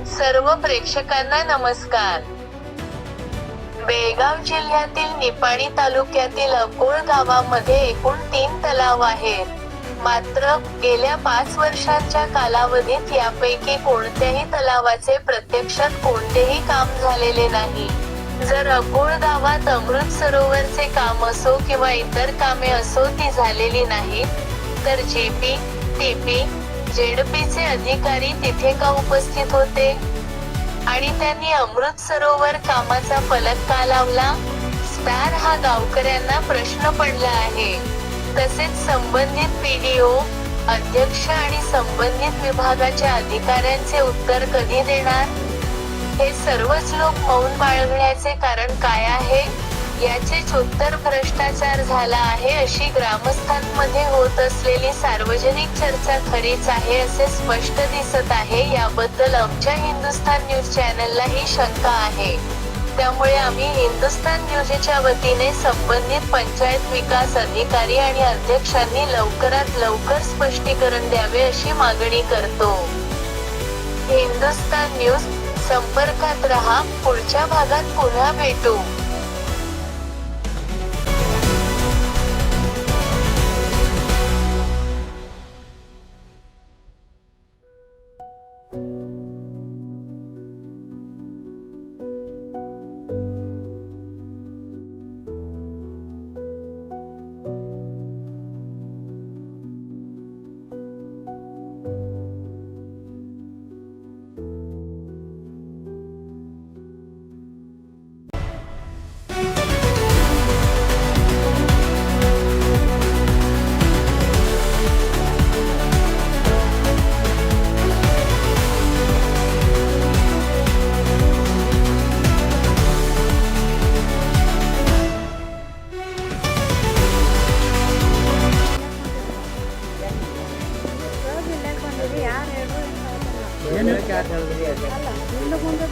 सर्व प्रेक्षकांना नमस्कार. बेळगाव जिल्ह्यातील निपाणी तालुक्यातील अकोळ गावामध्ये एकूण 3 तलाव आहेत. मात्र, गेल्या 5 वर्षांच्या कालावधीत यापैकी कोणत्याही तलावाचे प्रत्यक्षात कोणतेही काम झालेले नाही. जर अकोळ गावात अमृत सरोवरचे काम असो किंवा इतर कामे असो ती झालेली नाहीत, तर जीपी, टीपी, जेडपीचे अधिकारी तिथे का उपस्थित होते? आणि त्यांनी अमृत सरोवर कामाचा फलक का लावला? स्टार हा गावकऱ्यांना प्रश्न पडला आहे. तसेच संबंधित पीडीओ, अध्यक्ष आणि संबंधित विभागाच्या अधिकाऱ्यांचे उत्तर कधी देणार? हे सर्वच लोक मौन बाळगण्याचे कारण काय आहे? याचेच उत्तर भ्रष्टाचार झाला आहे अशी ग्रामस्थांमध्ये होत असलेली सार्वजनिक चर्चा खरीच आहे असे स्पष्ट दिसत आहे. याबद्दल आमच्या हिंदुस्थान न्यूज चॅनललाही शंका आहे. त्यामुळे आम्ही हिंदुस्थान न्यूजच्या वतीने संबंधित पंचायत विकास अधिकारी आणि अध्यक्षांनी लवकरात लवकर स्पष्टीकरण द्यावे अशी मागणी करतो. हिंदुस्थान न्यूज, संपर्कात रहा. पुढच्या भागात पुन्हा भेटू.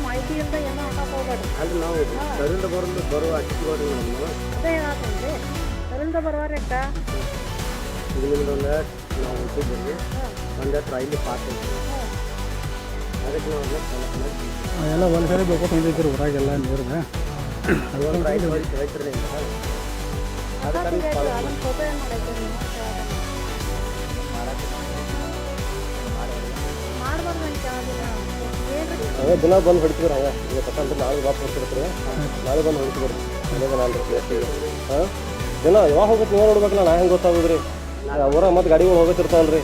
ಮಾಹಿತಿ ಅಂತ ಏನೋ ಹಾಕಕ್ ಹೋಗ್ಬೇಡ್ರಿ. ಅಲ್ಲಿ ನಾವು ಕರಿಂದ ಬರುವ ಅಕ್ಕಿಗಳು ನಮ್ಮ ಅದೇ ಹೇಳತ್ತೇನ್ರಿ, ಕರಿಂದ ಬರುವಾರಕ್ಕ ಇದರಿಂದ ನಾವು ಹುಟ್ಟಿದ್ವಿ ಒಂದು ಟ್ರೈಲಿ ಪಾಸ್ ಅದಕ್ಕೆ ನಾವು ಎಲ್ಲ ಒಂದ್ಸರಿ ಬೇಕೋತಿದ್ರು ಊರಾಗೆಲ್ಲ ನೀರಿಗೆ ಅದೊಂದು ಟ್ರೈಲಿ ರೈತರೇ ಅದನ್ನ ಫೋಟೋ ಏನು ಮಾಡೈತೆ ಮಾಡ್ಬಾರ್ದು ಅಂತ ಕೇಳೋದಿಲ್ಲ. ಅದೇ ದಿನ ಬಂದು ಹೊಡಿತಿದ್ರು ಹಂಗೆ ಈಗ ತಕ್ಕಂತ ನಾಳೆ ವಾಪಸ್ ಹೊಡ್ತಿರ್ತೀರಿ, ನಾಳೆ ಬಂದು ಹೊಡಿತಿದ್ರು ಅದೇ ನಾನು ಹಾಂ ದಿನ ಯಾವಾಗ ಹೋಗುತ್ತೆ ನೀವು ನೋಡ್ಬೇಕಲ್ಲ. ನಾ ಹೆಂಗೆ ಗೊತ್ತಾಗೋದ್ರಿ ಅವರ ಮತ್ತು ಗಾಡಿಗಳು ಹೋಗತ್ತಿರ್ತಾವಲ್ರಿ,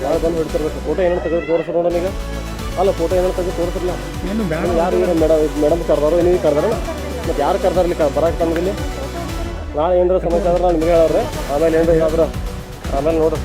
ನಾಳೆ ಬಂದು ಹೊಡಿತಿರ್ಬೇಕು. ಫೋಟೋ ಏನೇನು ತೆಗೆದು ತೋರಿಸ್ರು ನೋಡೋಣ ಈಗ. ಅಲ್ಲ ಫೋಟೋ ಏನೇನು ತೆಗೆದು ತೋರಿಸಿರಲ್ಲ. ಯಾರು ಮೇಡಮ್ ಕರ್ದಾರೋ ನೀವು ಕರ್ದಾರ ಮತ್ತು ಯಾರು ಕರ್ದಾರ ಇಲ್ಲಿ ಬರಕ್ಕೆ ತಮಗಿಲ್ಲಿ ನಾಳೆ ಏನಾರ ಸಮಸ್ಯೆ ಆದ್ರೆ ನಾನು ನಿಮಗೆ ಹೇಳೋರಿ. ಆಮೇಲೆ ಏನಾರ ಹೇಳಿದ್ರೆ ಆಮೇಲೆ ನೋಡ್ರಿ.